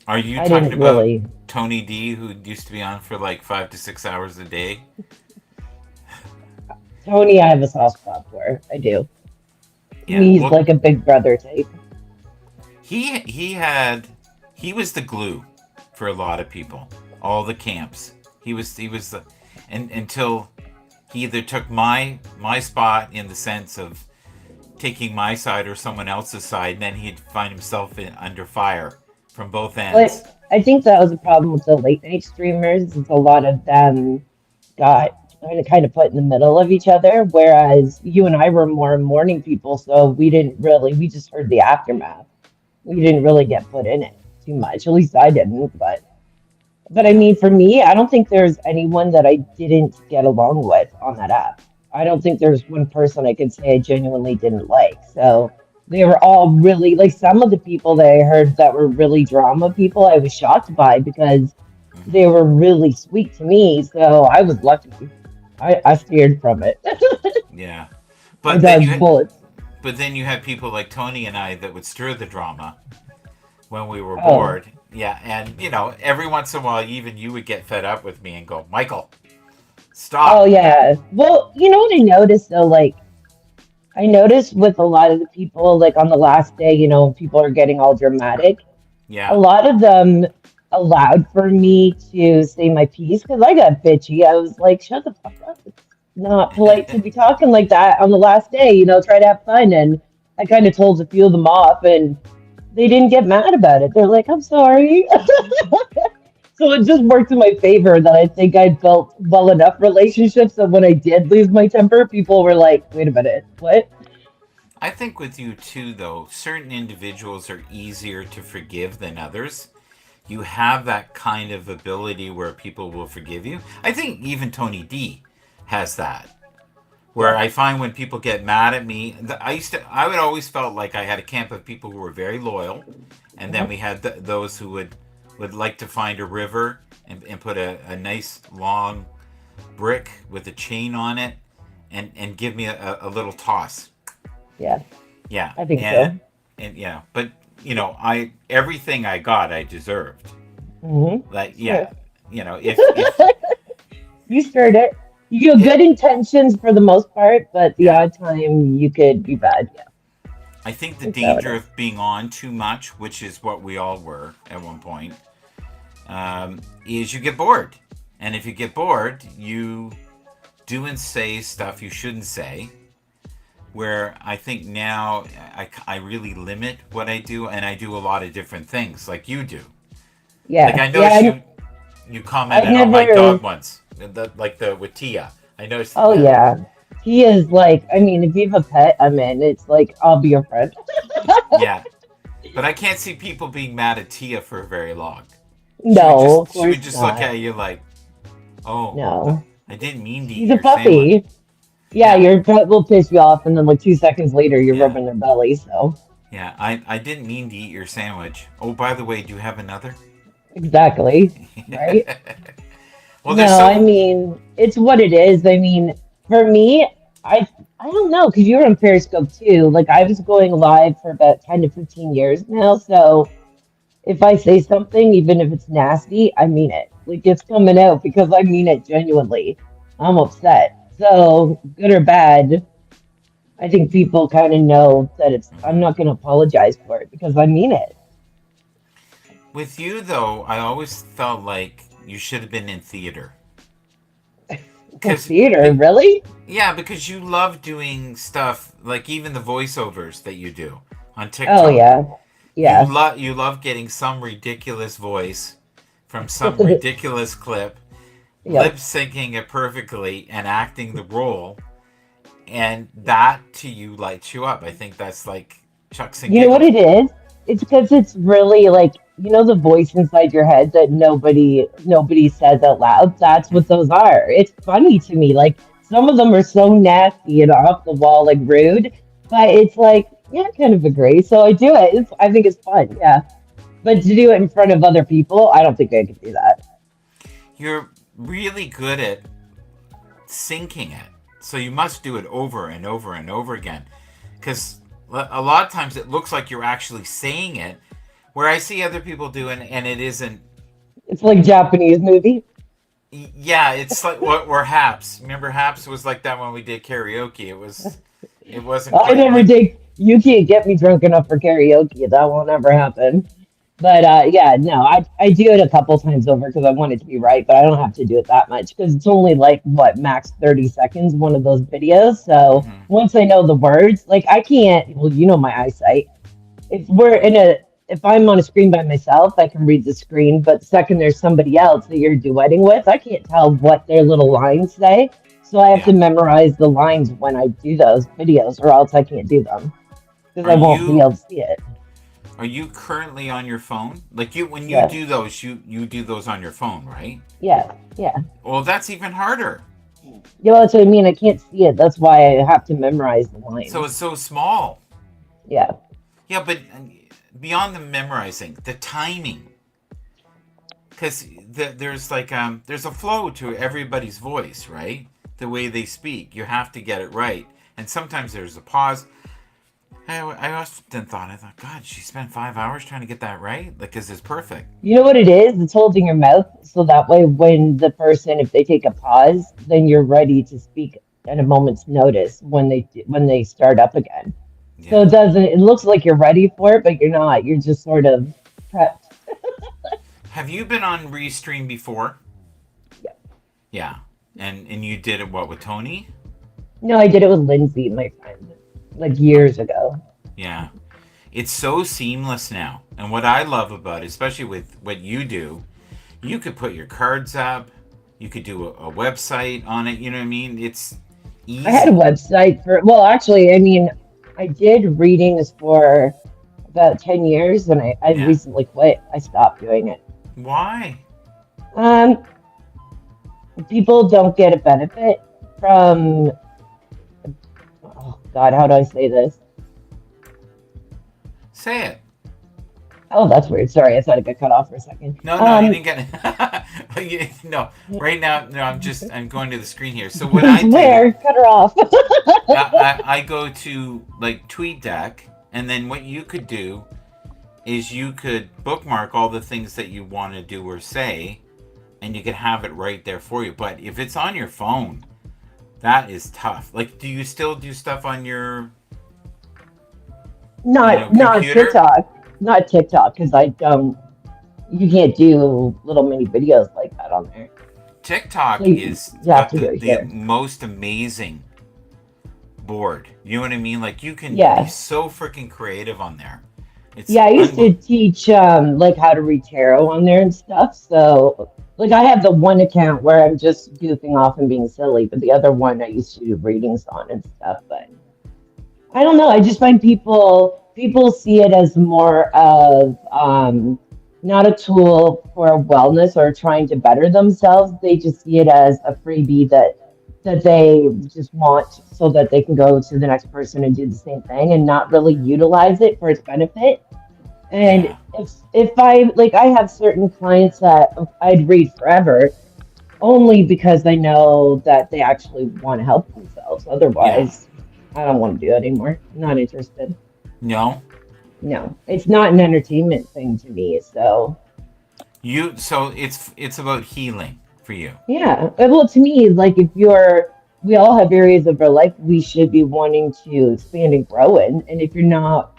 Speaker 1: Are you
Speaker 3: I
Speaker 1: talking
Speaker 3: didn't
Speaker 1: about
Speaker 3: really.
Speaker 1: Tony D, who used to be on for like 5 to 6 hours a day?
Speaker 3: Tony, I have a soft spot for. I do. To
Speaker 1: Yeah.
Speaker 3: me, he's
Speaker 1: Well,
Speaker 3: like a big brother type.
Speaker 1: he was the glue for a lot of people. All the camps. He was the and until he either took my spot in the sense of taking my side or someone else's side, and then he'd find himself under fire from both ends.
Speaker 3: But I think that was a problem with the late night streamers. Is a lot of them got kind of put in the middle of each other, whereas you and I were more morning people, so we didn't really. We just heard the aftermath. We didn't really get put in it too much. At least I didn't. But I
Speaker 1: Yeah.
Speaker 3: mean, for me, I don't think there's anyone that I didn't get along with on that app. I don't think there's one person I could say I genuinely didn't like. So they were all really like some of the people that I heard that were really drama people, I was shocked by because
Speaker 1: Hmm.
Speaker 3: they were really sweet to me. So I was lucky. I steered from it.
Speaker 1: Yeah.
Speaker 3: I
Speaker 1: But then you
Speaker 3: dodged
Speaker 1: had
Speaker 3: bullets.
Speaker 1: but then you had people like Tony and I that would stir the drama when we were
Speaker 3: Oh,
Speaker 1: bored. Yeah, and every once in a while, even you would get fed up with me and go, "Michael,
Speaker 3: oh
Speaker 1: stop."
Speaker 3: yeah. Well, you know what I noticed though, like I noticed with a lot of the people, like on the last day, people are getting all dramatic.
Speaker 1: Yeah.
Speaker 3: a lot of them allowed for me to say my piece because I got bitchy. I was like, shut the fuck up. It's not polite to be talking like that on the last day, try to have fun. And I kind of told a few of them off and they didn't get mad about it. They're like, I'm sorry. So it just worked in my favor that I think I built well enough relationships that when I did lose my temper, people were like, wait a minute, what?
Speaker 1: I think with you too, though, certain individuals are easier to forgive than others. You have that kind of ability where people will forgive you. I think even Tony D has that. Where
Speaker 3: Yeah.
Speaker 1: I find when people get mad at me, I would always felt like I had a camp of people who were very loyal, and then
Speaker 3: Mhm.
Speaker 1: we had those who would like to find a river and put a nice long brick with a chain on it, and give me a little toss.
Speaker 3: Yeah,
Speaker 1: Yeah,
Speaker 3: I think
Speaker 1: and
Speaker 3: so.
Speaker 1: yeah, but I everything I got I deserved. Like
Speaker 3: Sure.
Speaker 1: yeah, if
Speaker 3: You stirred it. You have
Speaker 1: it,
Speaker 3: good intentions for the most part, but the
Speaker 1: yeah,
Speaker 3: odd time you could be bad. Yeah,
Speaker 1: I think the
Speaker 3: that's how it
Speaker 1: danger
Speaker 3: is.
Speaker 1: of being on too much, which is what we all were at one point, is you get bored, and if you get bored, you do and say stuff you shouldn't say. Where I think now I really limit what I do, and I do a lot of different things, like you do. Like
Speaker 3: Yeah,
Speaker 1: I
Speaker 3: yeah.
Speaker 1: noticed you
Speaker 3: I
Speaker 1: commented on my
Speaker 3: never.
Speaker 1: dog once, the with Tia. I noticed
Speaker 3: Oh
Speaker 1: that.
Speaker 3: yeah, he is like. I mean, if you have a pet, I'm in. It's like I'll be your friend.
Speaker 1: Yeah, but I can't see people being mad at Tia for very long. She would
Speaker 3: No, of
Speaker 1: just she would
Speaker 3: course
Speaker 1: just look
Speaker 3: not.
Speaker 1: at you like, oh,
Speaker 3: No,
Speaker 1: I didn't mean to eat
Speaker 3: he's a
Speaker 1: your sandwich.
Speaker 3: puppy. Yeah,
Speaker 1: Yeah,
Speaker 3: your pet will piss you off, and then like 2 seconds later, you're
Speaker 1: yeah,
Speaker 3: rubbing their belly. So
Speaker 1: yeah. I didn't mean to eat your sandwich. Oh, by the way, do you have another?
Speaker 3: exactly, right?
Speaker 1: Well, there's
Speaker 3: No, I
Speaker 1: so
Speaker 3: mean, it's what it is. I mean, for me, I don't know, because you were on Periscope too. Like I was going live for about 10 to 15 years now. So if I say something, even if it's nasty, I mean it. Like it's coming out because I mean it genuinely. I'm upset. So good or bad, I think people kind of know that I'm
Speaker 1: Mhm.
Speaker 3: not going to apologize for it because I mean it.
Speaker 1: With you though, I always felt like you should have been in theater. Cause,
Speaker 3: Theater,
Speaker 1: but
Speaker 3: really?
Speaker 1: yeah, because you love doing stuff like even the voiceovers that you do on
Speaker 3: Oh
Speaker 1: TikTok.
Speaker 3: yeah. Yeah.
Speaker 1: You love getting some ridiculous voice from some ridiculous clip, lip
Speaker 3: Yep.
Speaker 1: syncing it perfectly and acting the role, and that to you lights you up. I think that's like chucks and
Speaker 3: You know what
Speaker 1: giggles.
Speaker 3: it is? It's because it's really like, the voice inside your head that nobody says out loud. That's what those are. It's funny to me. Like some of them are so nasty and off the wall, like rude, but it's like, yeah, I kind of agree. So I do it. I think it's fun. Yeah. But to do it in front of other people, I don't think I could do that.
Speaker 1: You're really good at syncing it, so you must do it over and over and over again, because a lot of times it looks like you're actually saying it, where I see other people doing and it isn't.
Speaker 3: It's like Japanese movie.
Speaker 1: Yeah, it's like what where Haps. Remember Haps was like that when we did karaoke. It wasn't
Speaker 3: I
Speaker 1: quite
Speaker 3: never
Speaker 1: like
Speaker 3: did. You can't get me drunk enough for karaoke. That won't ever happen. But yeah, no, I do it a couple times over because I want it to be right, but I don't have to do it that much because it's only like what max 30 seconds one of those videos. So
Speaker 1: mhm.
Speaker 3: once I know the words, like I can't. Well, you know my eyesight. If I'm on a screen by myself, I can read the screen. But the second there's somebody else that you're duetting with, I can't tell what their little lines say. So I have to
Speaker 1: Yeah.
Speaker 3: memorize the lines when I do those videos, or else I can't do them because
Speaker 1: Are
Speaker 3: I won't be
Speaker 1: you
Speaker 3: able to see it.
Speaker 1: are you currently on your phone? Like you when you
Speaker 3: Yeah,
Speaker 1: do those, you do those on your phone, right?
Speaker 3: yeah, yeah.
Speaker 1: Well, that's even harder.
Speaker 3: Yeah, that's what I mean. I can't see it. That's why I have to memorize the
Speaker 1: So
Speaker 3: lines.
Speaker 1: it's so small.
Speaker 3: Yeah.
Speaker 1: Yeah, but beyond the memorizing, the timing, because there's like there's a flow to everybody's voice, right? The way they speak, you have to get it right, and sometimes there's a pause. I often thought, God, she spent 5 hours trying to get that right, like, cause it's perfect.
Speaker 3: You know what it is? It's holding your mouth so that way when the person, if they take a pause, then you're ready to speak at a moment's notice when they start up again. So
Speaker 1: Yeah,
Speaker 3: it looks like you're ready for it, but you're not. You're just sort of prepped.
Speaker 1: Have you been on Restream before?
Speaker 3: Yeah.
Speaker 1: Yeah. And you did it what with Tony?
Speaker 3: No, I did it with Lindsay, my friend, like years ago.
Speaker 1: Yeah. It's so seamless now. And what I love about it, especially with what you do, you could put your cards up, you could do a website on it, you know what I mean? It's
Speaker 3: I had a
Speaker 1: easy.
Speaker 3: website for, well, actually, I mean, I did readings for about 10 years and I
Speaker 1: Yeah.
Speaker 3: recently quit. I stopped doing it.
Speaker 1: Why?
Speaker 3: Um, People don't get a benefit from, oh God, how do I say this?
Speaker 1: Say it.
Speaker 3: Oh, that's weird. Sorry, I thought it got cut off for a second.
Speaker 1: No, no, you didn't get it. No, right now, no, I'm going to the screen here. So what I do,
Speaker 3: Where? Cut her off.
Speaker 1: I go to like TweetDeck, and then what you could do is you could bookmark all the things that you want to do or say, and you could have it right there for you. But if it's on your phone, that is tough. Like, do you still do stuff on your,
Speaker 3: Not
Speaker 1: computer?
Speaker 3: TikTok. Not TikTok, because I don't, you can't do little mini videos like that on there. So
Speaker 1: TikTok is
Speaker 3: you have
Speaker 1: got
Speaker 3: to do it
Speaker 1: the
Speaker 3: here.
Speaker 1: most amazing board. You know what I mean? Like, you can be
Speaker 3: Yeah.
Speaker 1: so freaking creative on there. It's
Speaker 3: Yeah, I used to
Speaker 1: unbelievable.
Speaker 3: teach like how to read tarot on there and stuff. So like I have the one account where I'm just goofing off and being silly, but the other one I used to do readings on and stuff. But I don't know. I just find people see it as more of not a tool for wellness or trying to better themselves. They just see it as a freebie that they just want so that they can go to the next person and do the same thing and not really utilize it for its benefit. And
Speaker 1: Yeah.
Speaker 3: if I like I have certain clients that I'd read forever only because I know that they actually want to help themselves.
Speaker 1: Yeah.
Speaker 3: Otherwise, I don't want to do it anymore. Not interested.
Speaker 1: No.
Speaker 3: No, it's not an entertainment thing to me. So
Speaker 1: So it's about healing for you.
Speaker 3: yeah, well, to me, like if you're, we all have areas of our life we should be wanting to expand and grow in, and if you're not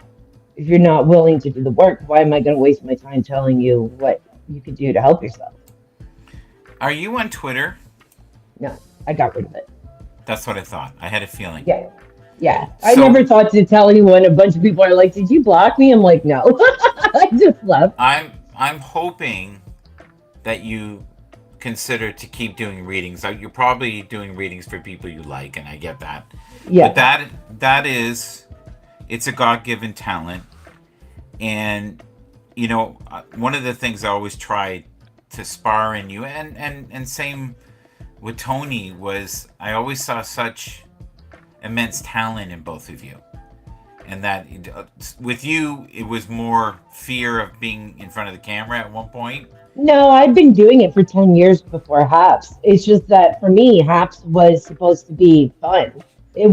Speaker 3: willing to do the work, why am I going to waste my time telling you what you could do to help yourself?
Speaker 1: Are you on Twitter?
Speaker 3: No, I got rid of it.
Speaker 1: That's what I thought. I had a feeling.
Speaker 3: Yeah. Yeah. I
Speaker 1: So
Speaker 3: never thought to tell anyone. A bunch of people are like, "Did you block me?" I'm like, "No." I just left.
Speaker 1: I'm hoping that you consider to keep doing readings. You're probably doing readings for people you like, and I get that. But
Speaker 3: Yeah.
Speaker 1: that is, it's a God-given talent. And one of the things I always try to spar in you, and same with Tony, was I always saw such immense talent in both of you, and that with you it was more fear of being in front of the camera at one point.
Speaker 3: No, I've been doing it for 10 years before HAPS. It's just that for me, HAPS was supposed to be fun.
Speaker 1: Yeah.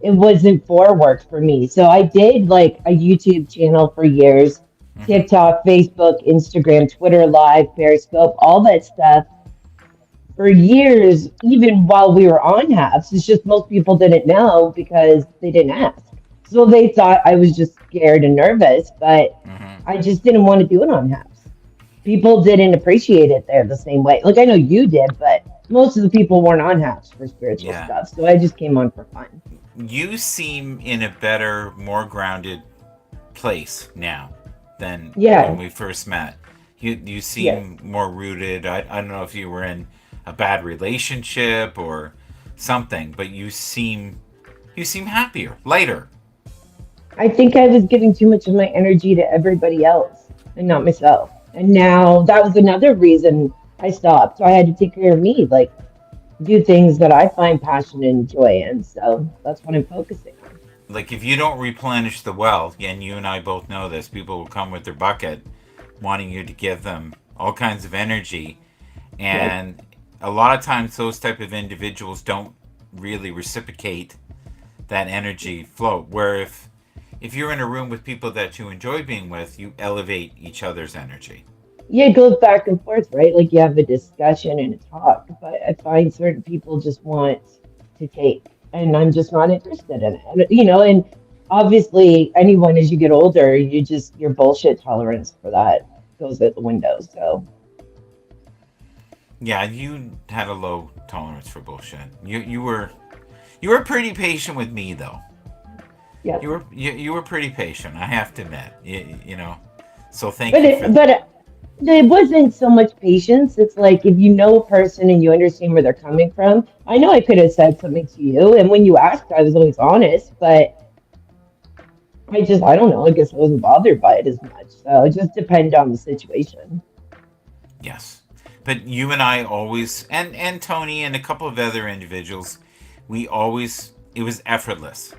Speaker 3: It wasn't for work for me. So I did like a YouTube channel for years,
Speaker 1: Hmm.
Speaker 3: TikTok, Facebook, Instagram, Twitter Live, Periscope, all that stuff for years, even while we were on HAPS. It's just most people didn't know because they didn't ask. So they thought I was just scared and nervous, but
Speaker 1: Hmm.
Speaker 3: I just didn't want to do it on HAPS. People didn't appreciate it there the same way. Like I know you did, but most of the people weren't on HAPS for spiritual
Speaker 1: Yeah.
Speaker 3: stuff. So I just came on for fun.
Speaker 1: You seem in a better, more grounded place now than when
Speaker 3: Yeah.
Speaker 1: we first met. You
Speaker 3: Yes.
Speaker 1: seem more rooted. I don't know if you were in a bad relationship or something, but you seem happier, lighter.
Speaker 3: I think I was giving too much of my energy to everybody else and not myself. And now that was another reason I stopped. So I had to take care of me, like do things that I find passion and joy in. So that's what I'm focusing on.
Speaker 1: Like, if you don't replenish the well, and you and I both know this, people will come with their bucket wanting you to give them all kinds of energy,
Speaker 3: Yep.
Speaker 1: and a lot of times those type of individuals don't really reciprocate that energy flow. Where if you're in a room with people that you enjoy being with, you elevate each other's energy.
Speaker 3: Yeah, it goes back and forth, right? Like you have a discussion and a talk, but I find certain people just want to take, and I'm just not interested in it. And, obviously anyone as you get older, your bullshit tolerance for that goes out the window. So
Speaker 1: Yeah, you had a low tolerance for bullshit. You were pretty patient with me though.
Speaker 3: yeah.
Speaker 1: You were pretty patient. I have to admit. So thank
Speaker 3: But
Speaker 1: you for.
Speaker 3: it wasn't so much patience. It's like if you know a person and you understand where they're coming from. I know I could have said something to you, and when you asked, I was always honest. But I don't know. I guess I wasn't bothered by it as much. So it just depended on the situation.
Speaker 1: Yes, but you and I always, and Tony and a couple of other individuals, we always, it was effortless.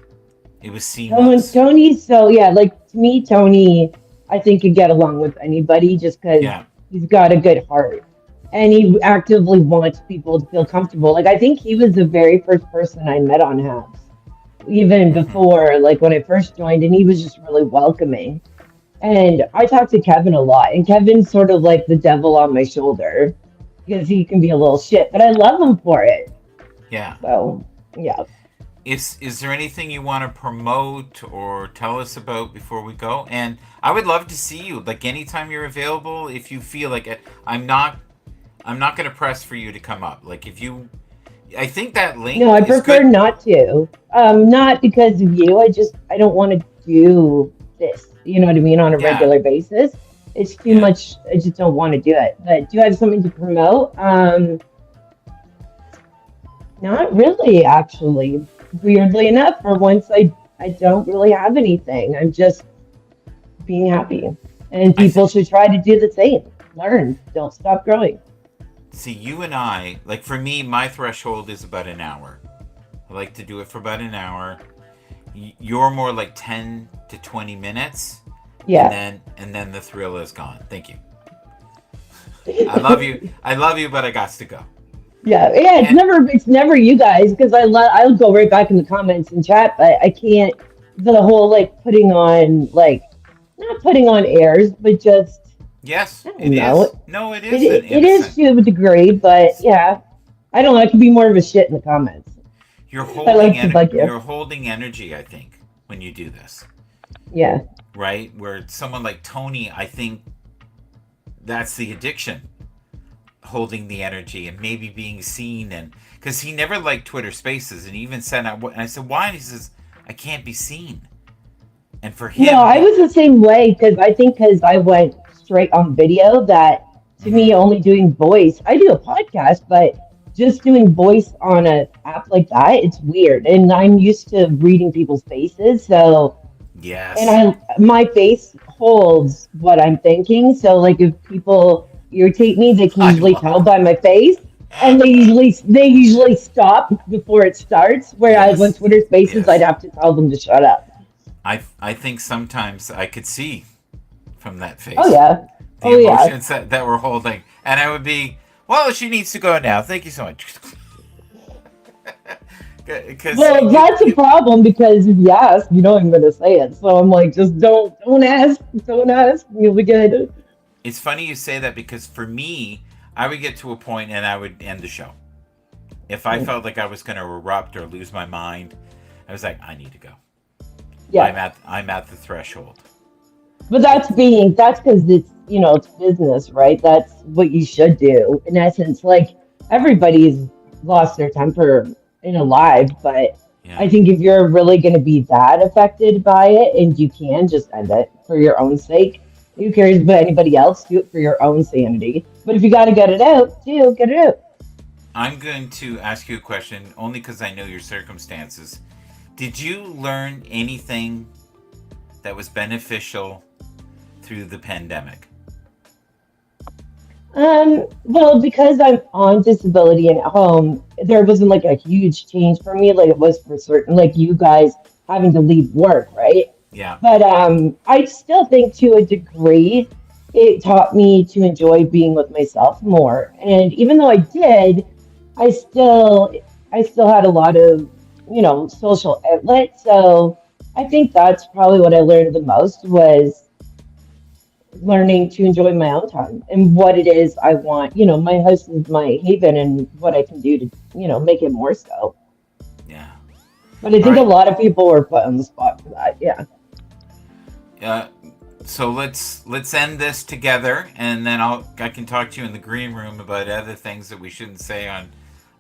Speaker 1: It was seamless.
Speaker 3: Tony's so yeah, like to me, Tony, I think could get along with anybody just because
Speaker 1: Yeah.
Speaker 3: he's got a good heart and he actively wants people to feel comfortable. Like I think he was the very first person I met on Habs, even
Speaker 1: Hmm.
Speaker 3: before like when I first joined, and he was just really welcoming. And I talked to Kevin a lot, and Kevin's sort of like the devil on my shoulder because he can be a little shit, but I love him for it.
Speaker 1: Yeah.
Speaker 3: So yeah.
Speaker 1: Is there anything you want to promote or tell us about before we go? And I would love to see you, like anytime you're available. If you feel like it, I'm not going to press for you to come up. Like if you, I think that
Speaker 3: No,
Speaker 1: link
Speaker 3: I
Speaker 1: is
Speaker 3: prefer
Speaker 1: good.
Speaker 3: not to. Not because of you. I don't want to do this. You know what I mean, on a
Speaker 1: Yeah.
Speaker 3: regular basis. It's too
Speaker 1: Yeah.
Speaker 3: much. I just don't want to do it. But do I have something to promote? Not really, actually. Weirdly enough, for once, I don't really have anything. I'm just being happy, and
Speaker 1: I th-
Speaker 3: people should try to do the same. Learn. Don't stop growing.
Speaker 1: See you and I. Like for me, my threshold is about an hour. I like to do it for about an hour. You're more like 10 to 20 minutes, and
Speaker 3: Yeah.
Speaker 1: then the thrill is gone. Thank you. I love you. I love you, but I got to go.
Speaker 3: Yeah, yeah,
Speaker 1: And
Speaker 3: it's never you guys because I'll go right back in the comments and chat, but I can't the whole like putting on like not putting on airs, but just
Speaker 1: yes,
Speaker 3: I don't
Speaker 1: it
Speaker 3: know.
Speaker 1: is. No, it isn't
Speaker 3: It is
Speaker 1: innocent.
Speaker 3: to a degree, but yeah, I don't know. I could be more of a shit in the comments.
Speaker 1: You're
Speaker 3: I
Speaker 1: holding
Speaker 3: like to bug you.
Speaker 1: you're holding energy. I think when you do this,
Speaker 3: Yeah.
Speaker 1: right? Where someone like Tony, I think that's the addiction, holding the energy and maybe being seen, and because he never liked Twitter Spaces, and he even said, and I said why, and he says I can't be seen, and for
Speaker 3: No,
Speaker 1: him,
Speaker 3: I was the same way because I think because I went straight on video that to
Speaker 1: mhm,
Speaker 3: me only doing voice, I do a podcast, but just doing voice on a app like that, it's weird. And I'm used to reading people's faces, so and
Speaker 1: yes,
Speaker 3: I my face holds what I'm thinking. So like if people irritate me, they can
Speaker 1: I
Speaker 3: usually tell
Speaker 1: love.
Speaker 3: by my face. And they usually stop before it starts. Whereas when
Speaker 1: Yes,
Speaker 3: Twitter Spaces, I'd
Speaker 1: yes.
Speaker 3: have to tell them to shut up.
Speaker 1: I think sometimes I could see from that
Speaker 3: Oh
Speaker 1: face
Speaker 3: yeah.
Speaker 1: the
Speaker 3: Oh yeah.
Speaker 1: emotions that we're holding, and I would be, well, she needs to go now. Thank you so much. Because
Speaker 3: Well, that's a problem because if you ask, you know I'm gonna say it. So I'm like, just don't ask, don't ask. You'll be good.
Speaker 1: it's funny you say that, because for me, I would get to a point and I would end the show. If I felt like I was going to erupt or lose my mind, I was like, I need to go.
Speaker 3: Yeah.
Speaker 1: I'm at the threshold.
Speaker 3: But that's because it's business, right? That's what you should do. In essence, like everybody's lost their temper in a live, but
Speaker 1: Yeah.
Speaker 3: I think if you're really going to be that affected by it and you can just end it for your own sake, who cares about anybody else? Do it for your own sanity. But if you got to get it out, get it out.
Speaker 1: I'm going to ask you a question only because I know your circumstances. Did you learn anything that was beneficial through the pandemic?
Speaker 3: Well, because I'm on disability and at home, there wasn't like a huge change for me, like it was for certain, like you guys having to leave work, right?
Speaker 1: Yeah.
Speaker 3: But I still think to a degree, it taught me to enjoy being with myself more. And even though I did, I still, I still had a lot of, social outlet. So I think that's probably what I learned the most was learning to enjoy my own time and what it is I want. My house is my haven and what I can do to, make it more so.
Speaker 1: Yeah.
Speaker 3: But I
Speaker 1: All
Speaker 3: think a
Speaker 1: right.
Speaker 3: lot of people were put on the spot for that. Yeah.
Speaker 1: Uh, so let's end this together, and then I can talk to you in the green room about other things that we shouldn't say on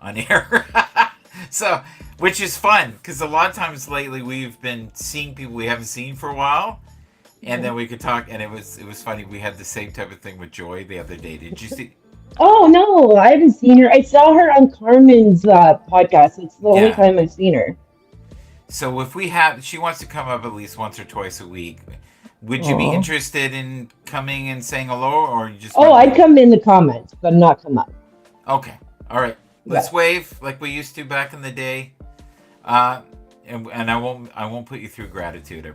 Speaker 1: air. So, which is fun because a lot of times lately we've been seeing people we haven't seen for a while, and then we could talk. And it was funny. We had the same type of thing with Joy the other day. Did you see?
Speaker 3: Oh no, I haven't seen her. I saw her on Carmen's podcast. It's the only
Speaker 1: Yeah.
Speaker 3: time I've seen her.
Speaker 1: So if she wants to come up at least once or twice a week. Would you be
Speaker 3: Oh.
Speaker 1: interested in coming and saying hello, or you just
Speaker 3: Oh,
Speaker 1: want
Speaker 3: I'd come in the comments, but not come up.
Speaker 1: Okay. All right.
Speaker 3: Yeah.
Speaker 1: Let's wave like we used to back in the day. And I won't put you through gratitude, I